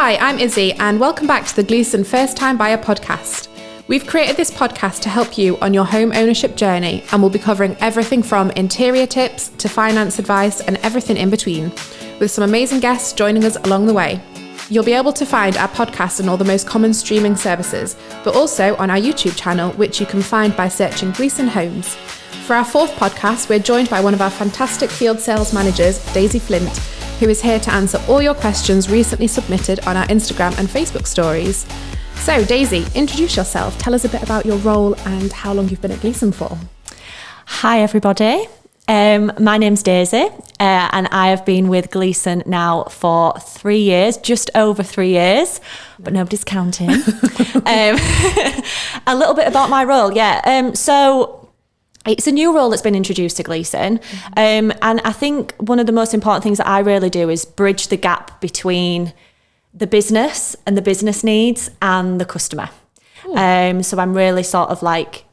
Hi, I'm Izzy, and welcome back to the Gleeson First Time Buyer podcast. We've created this podcast to help you on your home ownership journey, and we'll be covering everything from interior tips to finance advice and everything in between, with some amazing guests joining us along the way. You'll be able to find our podcast on all the most common streaming services, but also on our YouTube channel, which you can find by searching Gleeson Homes. For our fourth podcast, we're joined by one of our fantastic field sales managers, Daisy Flint, who is here to answer all your questions recently submitted on our Instagram and Facebook stories. So, Daisy, introduce yourself. Tell us a bit about your role and how long you've been at Gleeson for. Hi, everybody. My name's Daisy, and I have been with Gleeson now for 3 years, just over 3 years, but nobody's counting. A little bit about my role, so it's a new role that's been introduced to Gleeson, and I think one of the most important things that I really do is bridge the gap between the business and the business needs and the customer. So I'm really sort of like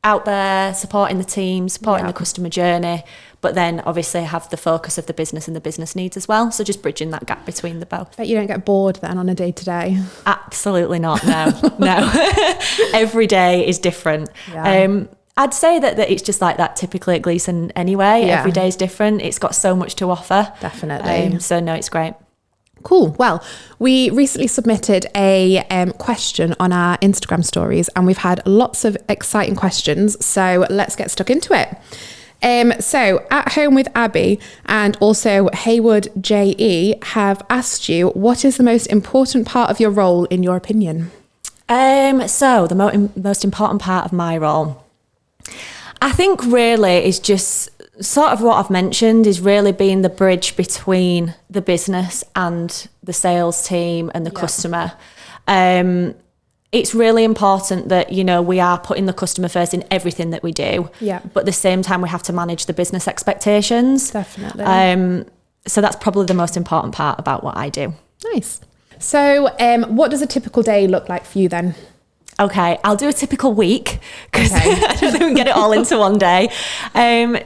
out there supporting the team, supporting the customer journey, but then obviously have the focus of the business and the business needs as well. So just bridging that gap between the both. Bet you don't get bored then on a day to day. Absolutely not. No. Every day is different. I'd say that it's just like that typically at Gleeson anyway. Every day is different. It's got so much to offer. Definitely. So no, it's great. Cool. Well, we recently submitted a question on our Instagram stories, and we've had lots of exciting questions. So let's get stuck into it. So At Home with Abby and also Haywood JE have asked you, what is the most important part of your role in your opinion? So the most important part of my role, I think really is just sort of what I've mentioned, is really being the bridge between the business and the sales team and the customer. It's really important that, you know, we are putting the customer first in everything that we do. But at the same time, we have to manage the business expectations. Definitely. So that's probably the most important part about what I do. Nice. So what does a typical day look like for you then? Okay, I'll do a typical week because I don't think we can get it all into one day.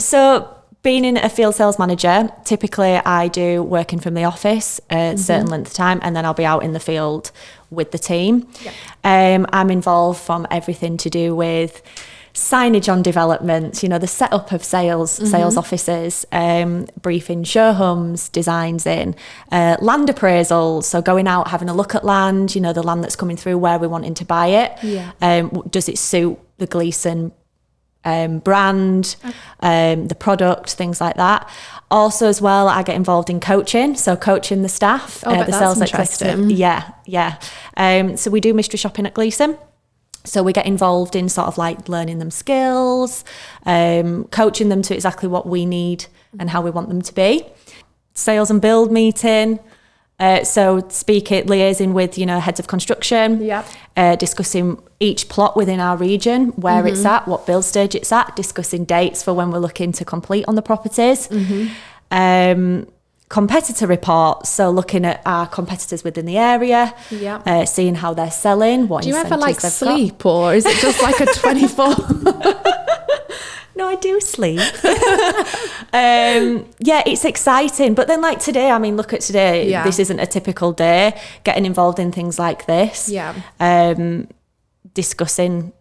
So being in a field sales manager, typically I do working from the office a certain length of time, and then I'll be out in the field with the team. I'm involved from everything to do with signage on development, you know, the setup of sales offices, briefing show homes, designs in, land appraisals, so going out, having a look at land, you know, the land that's coming through, where we're wanting to buy it. Does it suit the Gleeson brand, the product, things like that. Also as well, I get involved in coaching, so coaching the staff, the sales executive. So we do mystery shopping at Gleeson. So we get involved in sort of like learning them skills, coaching them to exactly what we need and how we want them to be. Sales and build meeting. So liaising with, you know, heads of construction, discussing each plot within our region, where it's at, what build stage it's at, discussing dates for when we're looking to complete on the properties. Competitor reports, so looking at our competitors within the area, seeing how they're selling, what incentives they've got. Do you ever sleep, or is it just like a 24? No, I do sleep. It's exciting. But then like today, I mean, look at today. This isn't a typical day. Getting involved in things like this. Discussing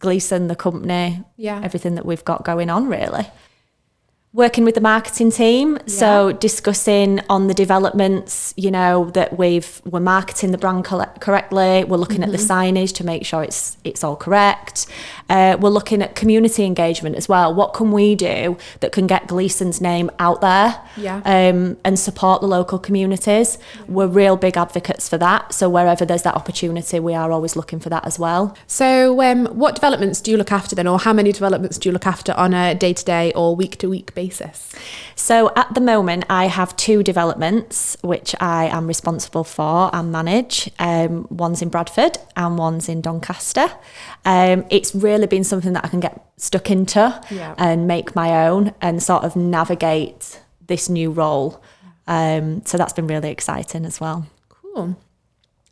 Gleeson, the company, everything that we've got going on, really. Working with the marketing team, so discussing on the developments, you know, that we're marketing the brand correctly. We're looking at the signage to make sure it's all correct. We're looking at community engagement as well. What can we do that can get Gleeson's name out there and support the local communities? We're real big advocates for that. So wherever there's that opportunity, we are always looking for that as well. So what developments do you look after then, or how many developments do you look after on a day-to-day or week-to-week basis? So at the moment, I have 2 developments which I am responsible for and manage. One's in Bradford and one's in Doncaster. It's really been something that I can get stuck into and make my own and sort of navigate this new role. So that's been really exciting as well. Cool.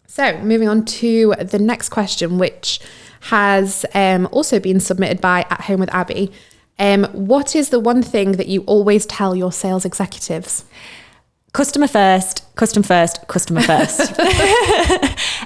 So moving on to the next question, which has also been submitted by At Home with Abby. What is the one thing that you always tell your sales executives? Customer first, customer first, customer first.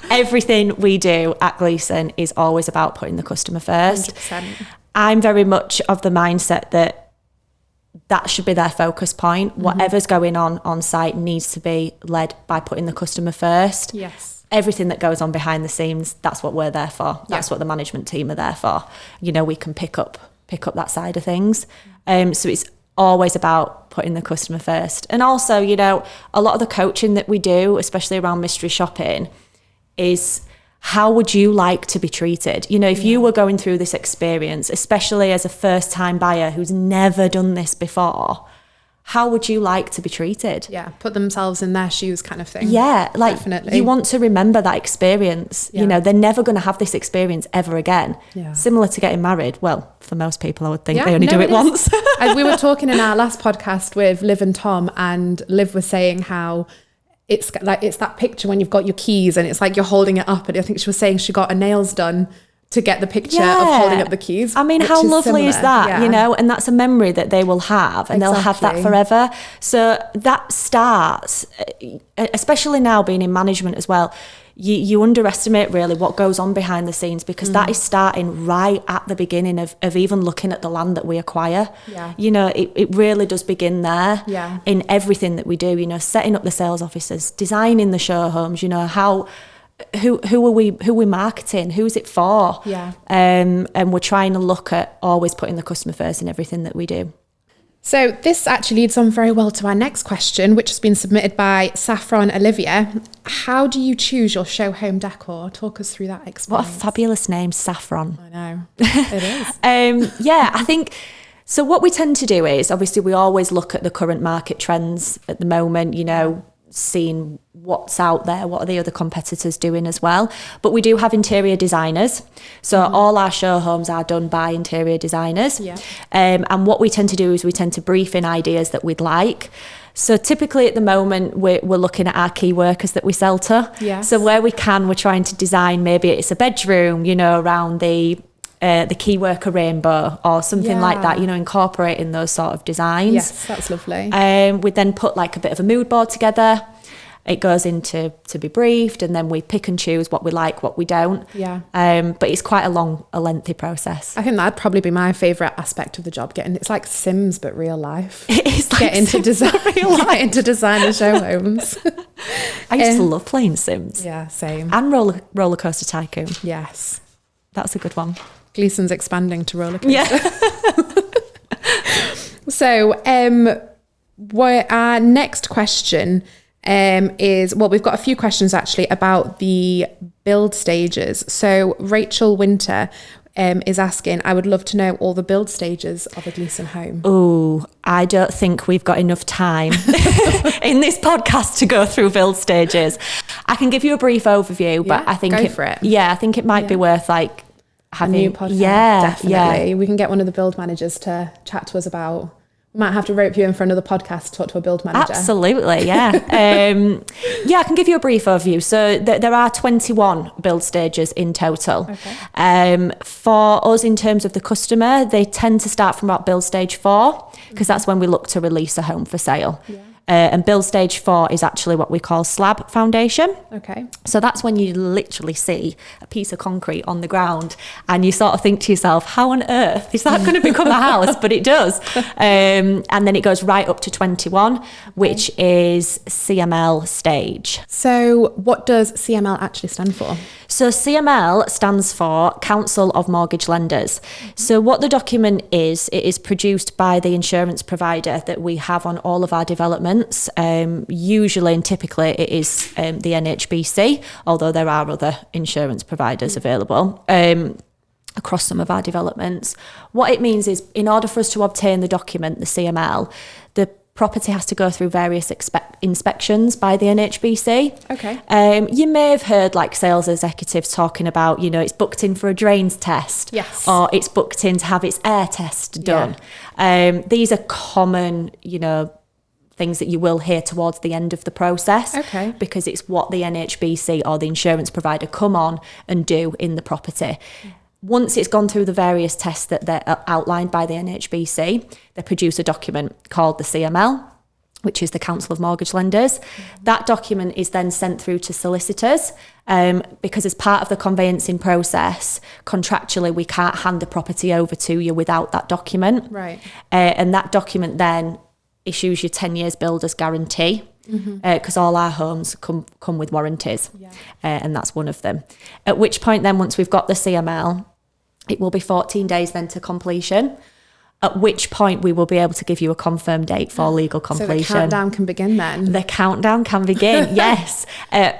Everything we do at Gleeson is always about putting the customer first. 100%. I'm very much of the mindset that should be their focus point. Mm-hmm. Whatever's going on site needs to be led by putting the customer first. Yes. Everything that goes on behind the scenes, that's what we're there for. That's what the management team are there for. You know, we can pick up that side of things. So it's always about putting the customer first. And also, you know, a lot of the coaching that we do, especially around mystery shopping, is how would you like to be treated? You know, if you were going through this experience, especially as a first-time buyer who's never done this before, how would you like to be treated? Yeah, put themselves in their shoes kind of thing. Yeah, like definitely. You want to remember that experience. Yeah. You know, they're never going to have this experience ever again. Yeah. Similar to getting married. Well, for most people, I would think they only do it once. We were talking in our last podcast with Liv and Tom, and Liv was saying how it's that picture when you've got your keys and it's like you're holding it up, and I think she was saying she got her nails done to get the picture of holding up the keys. I mean, how lovely is that, you know? And that's a memory that they will have, and they'll have that forever. So that starts, especially now being in management as well, you underestimate really what goes on behind the scenes, because that is starting right at the beginning of even looking at the land that we acquire. Yeah. You know, it really does begin there in everything that we do, you know, setting up the sales offices, designing the show homes, you know, who are we marketing, who's it for? And we're trying to look at always putting the customer first in everything that we do. So this actually leads on very well to our next question, which has bin submitted by Saffron Olivia. How do you choose your show home decor? Talk us through that experience. What a fabulous name, Saffron. I know, it is. Yeah, I think, so what we tend to do is, obviously we always look at the current market trends at the moment, you know, seeing what's out there, what are the other competitors doing as well. But we do have interior designers. So all our show homes are done by interior designers. Yeah. And what we tend to do is we tend to brief in ideas that we'd like. So typically at the moment, we're looking at our key workers that we sell to. Yes. So where we can, we're trying to design, maybe it's a bedroom, you know, around the key worker rainbow or something like that, you know, incorporating those sort of designs. Yes, that's lovely. We then put like a bit of a mood board together. It goes into to be briefed, and then we pick and choose what we like, what we don't. Yeah. But it's quite a lengthy process. I think that'd probably be my favourite aspect of the job. It's like Sims but real life. It is like get into design, get into designer show homes. I used to love playing Sims. Yeah, same. And roller coaster tycoon. Yes, that's a good one. Gleeson's expanding to roller coaster. Yeah. So, our next question is, well, we've got a few questions actually about the build stages. So Rachel Winter is asking, I would love to know all the build stages of a Gleeson home. Oh, I don't think we've got enough time in this podcast to go through build stages. I can give you a brief overview, but I think go for it. Yeah, I think it might be worth like having a new podcast. Yeah, definitely. We can get one of the build managers to chat to us about. Might have to rope you in for another podcast to talk to a build manager. Absolutely, yeah. I can give you a brief overview. So there are 21 build stages in total. Okay. For us, in terms of the customer, they tend to start from about build stage 4, because that's when we look to release a home for sale. Yeah. And build stage 4 is actually what we call slab foundation. Okay. So that's when you literally see a piece of concrete on the ground and you sort of think to yourself, how on earth is that going to become a house? But it does. And then it goes right up to 21, which is CML stage. So what does CML actually stand for? So CML stands for Council of Mortgage Lenders. So what the document is, it is produced by the insurance provider that we have on all of our developments. Usually and typically it is the NHBC, although there are other insurance providers available across some of our developments. What it means is, in order for us to obtain the document, the CML, the property has to go through various inspections by the NHBC. Okay. You may have heard like sales executives talking about, you know, it's booked in for a drains test. Yes. Or it's booked in to have its air test done. Yeah. These are common, you know, things that you will hear towards the end of the process. Okay. Because it's what the NHBC or the insurance provider come on and do in the property. Once it's gone through the various tests that they're outlined by the NHBC, they produce a document called the CML. which is the Council of Mortgage Lenders. That document is then sent through to solicitors, because as part of the conveyancing process, contractually, we can't hand the property over to you without that document. Right. And that document then issues you 10 years builder's guarantee, because all our homes come with warranties, and that's one of them. At which point then, once we've got the CML, it will be 14 days then to completion, at which point we will be able to give you a confirmed date for legal completion. So the countdown can begin then? The countdown can begin, yes.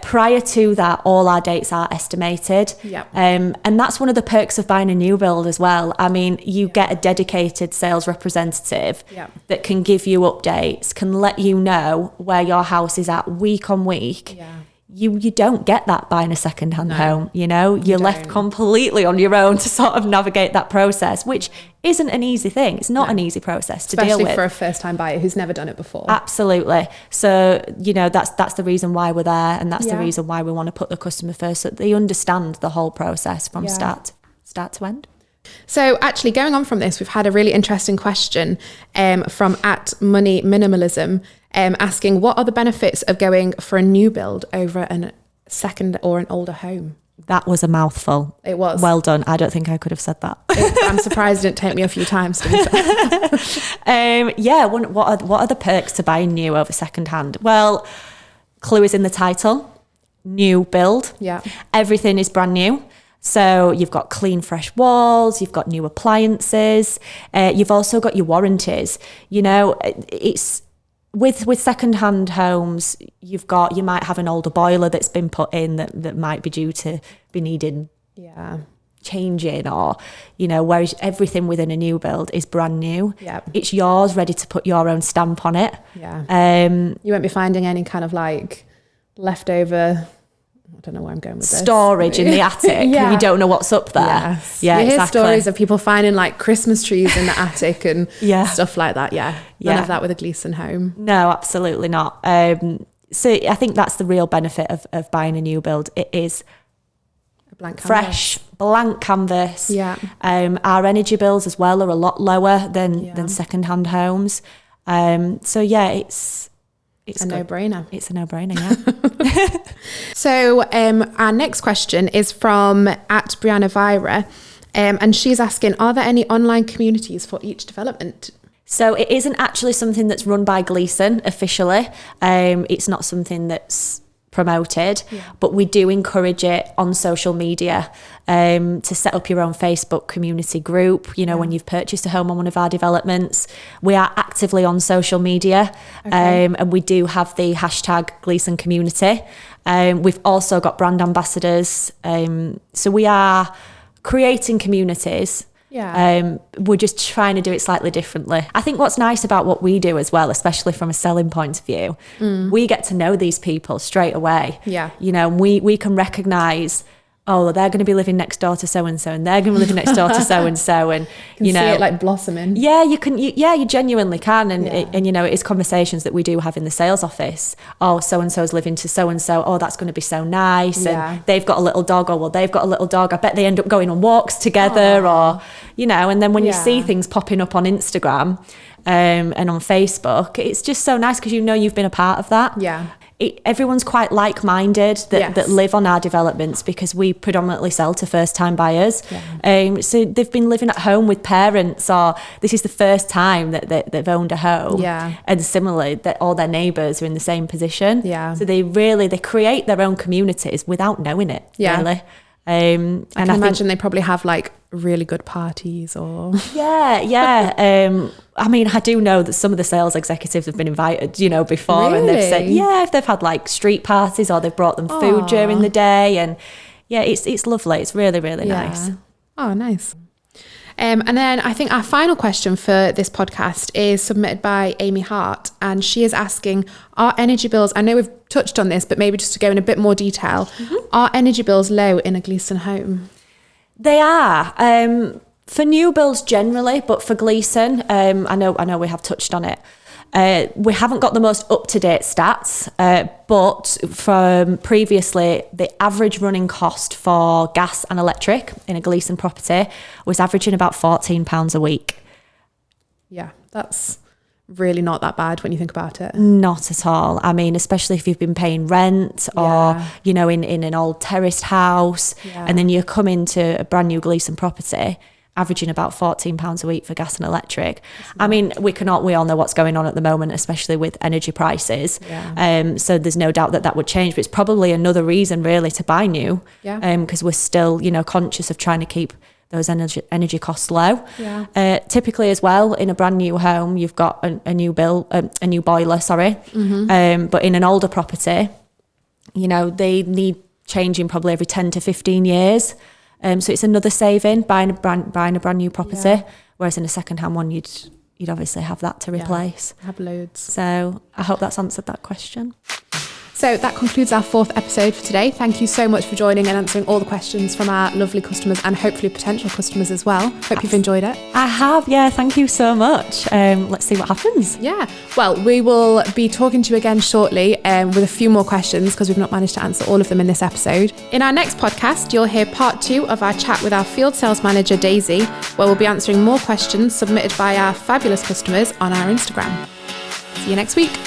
Prior to that, all our dates are estimated. Yep. And that's one of the perks of buying a new build as well. I mean, you get a dedicated sales representative that can give you updates, can let you know where your house is at week on week. Yeah. You don't get that buying a second-hand home, you know? You're left completely on your own to sort of navigate that process, which isn't an easy thing. It's not an easy process to deal with. Especially for a first-time buyer who's never done it before. Absolutely. So, you know, that's the reason why we're there, and that's the reason why we want to put the customer first, so that they understand the whole process from start to end. So actually, going on from this, we've had a really interesting question from @moneyminimalism, asking what are the benefits of going for a new build over a second or an older home? That was a mouthful. It was. Well done. I don't think I could have said that. I'm surprised it didn't take me a few times to be fair. What are the perks to buying new over second hand? Well, clue is in the title. New build. Yeah. Everything is brand new. So you've got clean, fresh walls, you've got new appliances, you've also got your warranties. You know, it's with second-hand homes, you might have an older boiler that's been put in that might be due to be needing changing, or, you know, whereas everything within a new build is brand new. Yep. It's yours, ready to put your own stamp on it. Yeah. You won't be finding any kind of like leftover, I don't know where I'm going with this. Storage in the attic, and you don't know what's up there. Yes. Yeah, you hear exactly. stories of people finding like Christmas trees in the attic and stuff like that. Yeah. None of that with a Gleeson home. No, absolutely not. So I think that's the real benefit of buying a new build. It is a blank canvas. Fresh, blank canvas. Yeah. Our energy bills as well are a lot lower than second-hand homes. So yeah, it's a no-brainer. It's a no-brainer, yeah. So our next question is from @Brianna Vira, and she's asking, are there any online communities for each development? So it isn't actually something that's run by Gleeson officially. It's not something that's promoted, but we do encourage it on social media, to set up your own Facebook community group. You know, when you've purchased a home on one of our developments, we are actively on social media, and we do have the hashtag Gleeson community. We've also got brand ambassadors, so we are creating communities. We're just trying to do it slightly differently. I think what's nice about what we do as well, especially from a selling point of view, we get to know these people straight away. You know, we can recognise, oh, they're going to be living next door to so-and-so, and they're going to be living next door to so-and-so, and you know, see it like blossoming. Yeah, you genuinely can, and you know, it's conversations that we do have in the sales office. Oh, so-and-so's living to so-and-so. Oh, that's going to be so nice, and they've got a little dog, or well, they've got a little dog. I bet they end up going on walks together, or you know, and then when you see things popping up on Instagram and on Facebook, it's just so nice because you know you've been a part of that. Everyone's quite like-minded that live on our developments, because we predominantly sell to first-time buyers. So they've been living at home with parents, or this is the first time that they've owned a home. And similarly, that all their neighbours are in the same position. So they create their own communities without knowing it, really. I can imagine they probably have like really good parties, or I mean, I do know that some of the sales executives have been invited, you know, before, and they've said if they've had like street parties, or they've brought them food during the day, and it's lovely. It's really, really nice. Oh, nice. And then I think our final question for this podcast is submitted by Amy Hart, and she is asking, are energy bills, I know we've touched on this, but maybe just to go in a bit more detail, are energy bills low in a Gleeson home? They are. For new builds generally, but for Gleeson, I know we have touched on it. We haven't got the most up-to-date stats, but from previously, the average running cost for gas and electric in a Gleeson property was averaging about £14 a week. Yeah, that's really not that bad when you think about it. Not at all. I mean, especially if you've been paying rent or, you know, in an old terraced house, and then you come into a brand new Gleeson property, averaging about £14 a week for gas and electric. I mean, we all know what's going on at the moment, especially with energy prices. So there's no doubt that would change, but it's probably another reason really to buy new, because we're still, you know, conscious of trying to keep those energy costs low. Typically as well, in a brand new home, you've got a new boiler, but in an older property, you know, they need changing probably every 10 to 15 years. So it's another saving buying a brand new property, whereas in a second-hand one, you'd obviously have that to replace. Have loads. So I hope that's answered that question. So that concludes our 4th episode for today. Thank you so much for joining and answering all the questions from our lovely customers and hopefully potential customers as well. Hope you've enjoyed it. I have, yeah. Thank you so much. Let's see what happens. Yeah. Well, we will be talking to you again shortly with a few more questions because we've not managed to answer all of them in this episode. In our next podcast, you'll hear part 2 of our chat with our field sales manager, Daisy, where we'll be answering more questions submitted by our fabulous customers on our Instagram. See you next week.